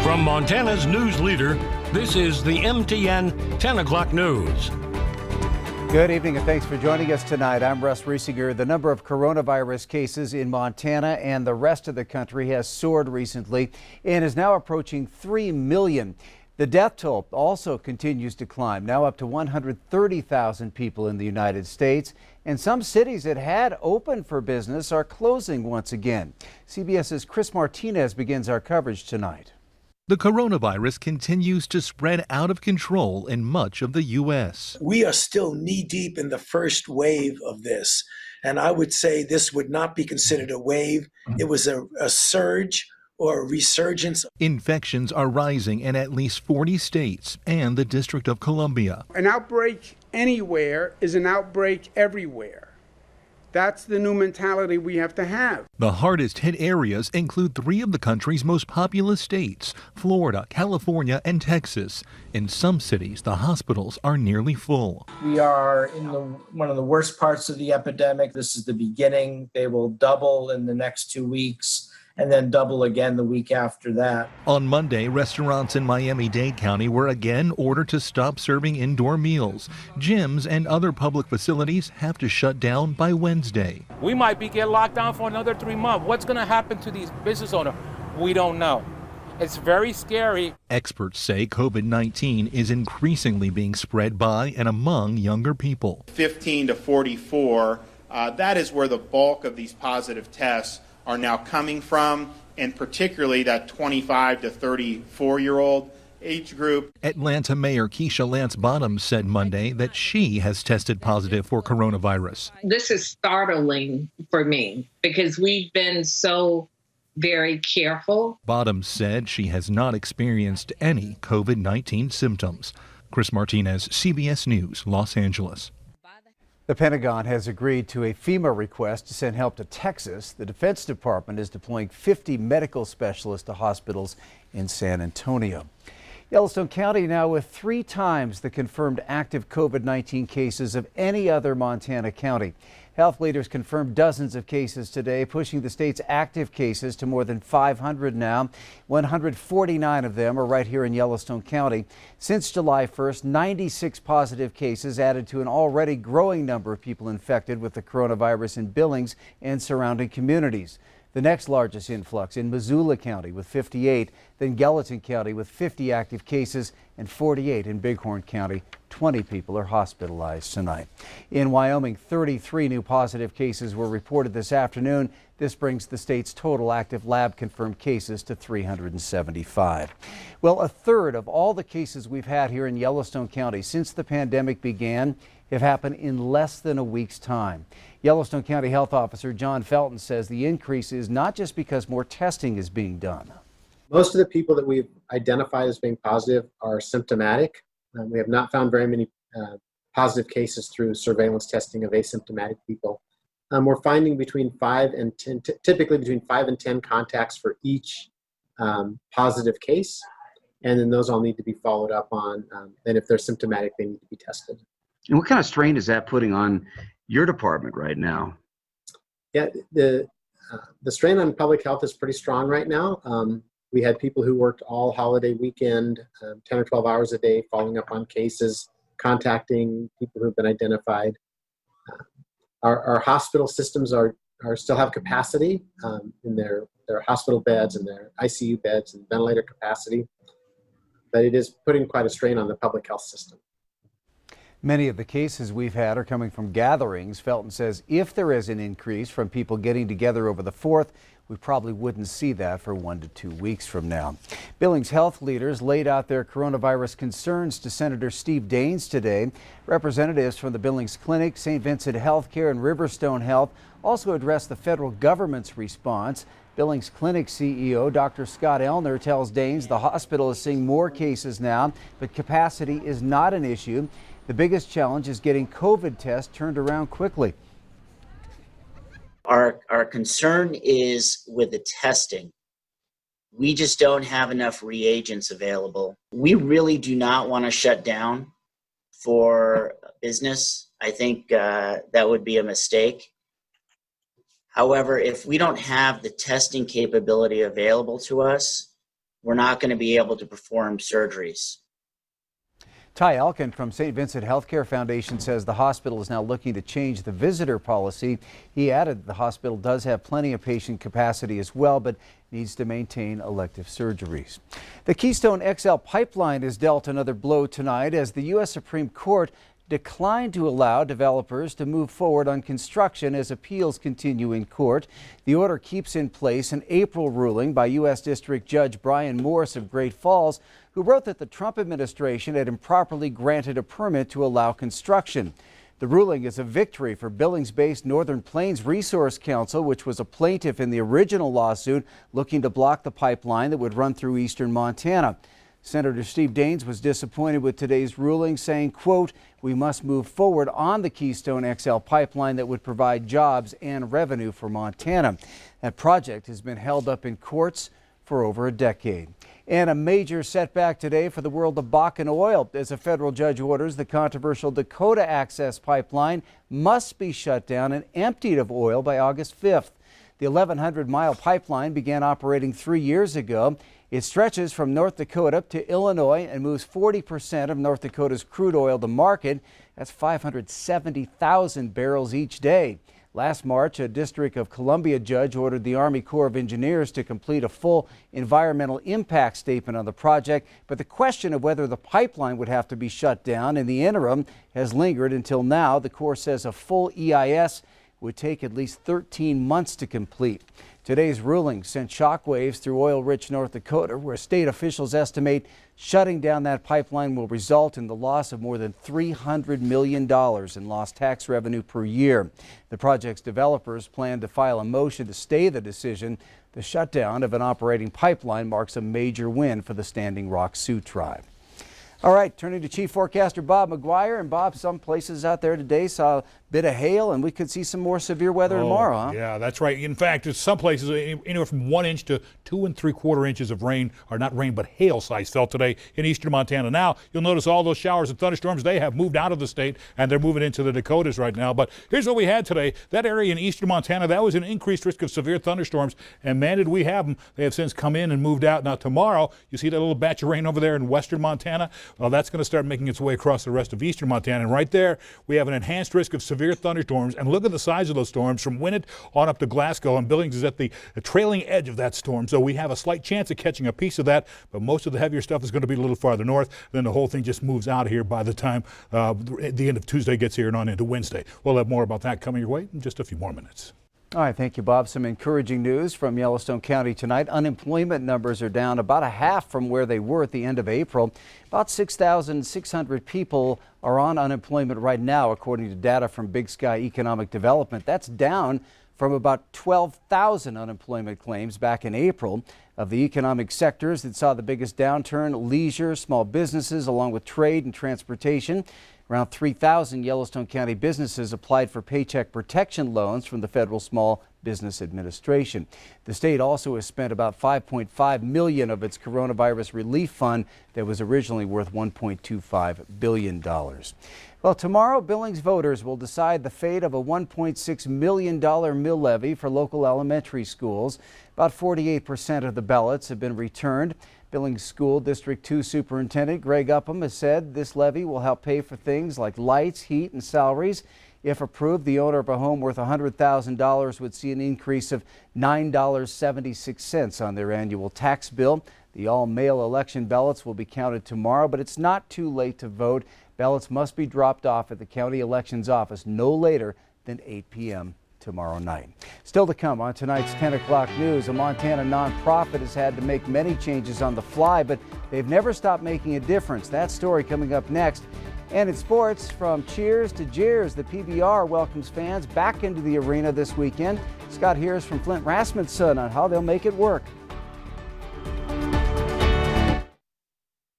From Montana's news leader, this is the MTN 10 o'clock news. Good evening and thanks for joining us tonight. I'm Russ Riesinger. The number of coronavirus cases in Montana and the rest of the country has soared recently and is now approaching 3 million. The death toll also continues to climb, now up to 130,000 people in the United States. And some cities that had opened for business are closing once again. CBS's Chris Martinez begins our coverage tonight. The coronavirus continues to spread out of control in much of the U.S. We are still knee-deep in the first wave of this, and I would say this would not be considered a wave. It was a surge or a resurgence. Infections are rising in at least 40 states and the District of Columbia. An outbreak anywhere is an outbreak everywhere. That's the new mentality we have to have. The hardest hit areas include three of the country's most populous states, Florida, California, and Texas. In some cities, the hospitals are nearly full. We are in one of the worst parts of the epidemic. This is the beginning. They will double in the next 2 weeks and then double again the week after that. On Monday, restaurants in Miami-Dade County were again ordered to stop serving indoor meals. Gyms and other public facilities have to shut down by Wednesday. We might get locked down for another 3 months. What's going to happen to these business owners? We don't know. It's very scary. Experts say COVID-19 is increasingly being spread by and among younger people. 15 to 44, that is where the bulk of these positive tests are now coming from, and particularly that 25 to 34-year-old age group. Atlanta Mayor Keisha Lance Bottoms said Monday that she has tested positive for coronavirus. This is startling for me because we've been so very careful. Bottoms said she has not experienced any COVID-19 symptoms. Chris Martinez, CBS News, Los Angeles. The Pentagon has agreed to a FEMA request to send help to Texas. The Defense Department is deploying 50 medical specialists to hospitals in San Antonio. Yellowstone County now with 3 times the confirmed active COVID-19 cases of any other Montana county. Health leaders confirmed dozens of cases today, pushing the state's active cases to more than 500 now. 149 of them are right here in Yellowstone County. Since July 1st, 96 positive cases added to an already growing number of people infected with the coronavirus in Billings and surrounding communities. The next largest influx in Missoula County with 58, then Gallatin County with 50 active cases and 48 in Bighorn County. 20 people are hospitalized tonight. In Wyoming, 33 new positive cases were reported this afternoon. This brings the state's total active lab confirmed cases to 375. Well, a third of all the cases we've had here in Yellowstone County since the pandemic began have happened in less than a week's time. Yellowstone County Health Officer John Felton says the increase is not just because more testing is being done. Most of the people that we've identified as being positive are symptomatic. We have not found very many positive cases through surveillance testing of asymptomatic people. We're finding between 5 and 10, typically between 5 and 10 contacts for each positive case. And then those all need to be followed up on. And if they're symptomatic, they need to be tested. And what kind of strain is that putting on your department right now? Yeah, the strain on public health is pretty strong right now. We had people who worked all holiday weekend, 10 or 12 hours a day, following up on cases, contacting people who've been identified. Our hospital systems are still have capacity in their hospital beds and their ICU beds and ventilator capacity, but it is putting quite a strain on the public health system. Many of the cases we've had are coming from gatherings. Felton says if there is an increase from people getting together over the 4th, we probably wouldn't see that for 1 to 2 weeks from now. Billings health leaders laid out their coronavirus concerns to Senator Steve Daines today. Representatives from the Billings Clinic, St. Vincent Healthcare, and Riverstone Health also addressed the federal government's response. Billings Clinic CEO Dr. Scott Elner tells Daines the hospital is seeing more cases now, but capacity is not an issue. The biggest challenge is getting COVID tests turned around quickly. Our concern is with the testing. We just don't have enough reagents available. We really do not want to shut down for business. I think that would be a mistake. However, if we don't have the testing capability available to us, we're not going to be able to perform surgeries. Ty Elkin from St. Vincent Healthcare Foundation says the hospital is now looking to change the visitor policy. He added the hospital does have plenty of patient capacity as well, but needs to maintain elective surgeries. The Keystone XL pipeline is dealt another blow tonight as the U.S. Supreme Court declined to allow developers to move forward on construction as appeals continue in court. The order keeps in place an April ruling by U.S. District Judge Brian Morse of Great Falls, who wrote that the Trump administration had improperly granted a permit to allow construction. The ruling is a victory for Billings-based Northern Plains Resource Council, which was a plaintiff in the original lawsuit looking to block the pipeline that would run through eastern Montana. Senator Steve Daines was disappointed with today's ruling, saying, quote, "We must move forward on the Keystone XL pipeline that would provide jobs and revenue for Montana." That project has been held up in courts for over a decade. And a major setback today for the world of Bakken oil as a federal judge orders the controversial Dakota Access Pipeline must be shut down and emptied of oil by August 5th. The 1,100-mile pipeline began operating 3 years ago. It stretches from North Dakota to Illinois and moves 40% of North Dakota's crude oil to market. That's 570,000 barrels each day. Last March, a District of Columbia judge ordered the Army Corps of Engineers to complete a full environmental impact statement on the project, but the question of whether the pipeline would have to be shut down in the interim has lingered until now. The Corps says a full EIS would take at least 13 months to complete. Today's ruling sent shockwaves through oil-rich North Dakota, where state officials estimate shutting down that pipeline will result in the loss of more than $300 million in lost tax revenue per year. The project's developers plan to file a motion to stay the decision. The shutdown of an operating pipeline marks a major win for the Standing Rock Sioux tribe. All right, turning to Chief Forecaster Bob McGuire. And Bob, some places out there today saw a bit of hail, and we could see some more severe weather tomorrow, huh? Yeah, that's right. In fact, in some places, anywhere from 1 inch to 2 3/4 inches of rain, or not rain, but hail size fell today in eastern Montana. Now, you'll notice all those showers and thunderstorms, they have moved out of the state, and they're moving into the Dakotas right now. But here's what we had today. That area in eastern Montana, that was an increased risk of severe thunderstorms, and man, did we have them. They have since come in and moved out. Now, tomorrow, you see that little batch of rain over there in western Montana? Well, that's going to start making its way across the rest of eastern Montana. And right there, we have an enhanced risk of severe thunderstorms. And look at the size of those storms from Winnett on up to Glasgow. And Billings is at the trailing edge of that storm. So we have a slight chance of catching a piece of that. But most of the heavier stuff is going to be a little farther north. Then the whole thing just moves out of here by the time the end of Tuesday gets here and on into Wednesday. We'll have more about that coming your way in just a few more minutes. All right, thank you, Bob. Some encouraging news from Yellowstone County tonight. Unemployment numbers are down about a half from where they were at the end of April. About 6,600 people are on unemployment right now, according to data from Big Sky Economic Development. That's down from about 12,000 unemployment claims back in April. Of the economic sectors that saw the biggest downturn, leisure, small businesses, along with trade and transportation. Around 3,000 Yellowstone County businesses applied for paycheck protection loans from the Federal Small Business Administration. The state also has spent about $5.5 million of its coronavirus relief fund that was originally worth $1.25 billion. Well, tomorrow, Billings voters will decide the fate of a $1.6 million mill levy for local elementary schools. About 48% of the ballots have been returned. Billings School District 2 Superintendent Greg Upham has said this levy will help pay for things like lights, heat, and salaries. If approved, the owner of a home worth $100,000 would see an increase of $9.76 on their annual tax bill. The all-mail election ballots will be counted tomorrow, but it's not too late to vote. Ballots must be dropped off at the county elections office no later than 8 p.m. tomorrow night. Still to come on tonight's 10 o'clock news, a Montana nonprofit has had to make many changes on the fly, but they've never stopped making a difference. That story coming up next. And in sports, from cheers to jeers, the PBR welcomes fans back into the arena this weekend. Scott hears from Flint Rasmussen on how they'll make it work.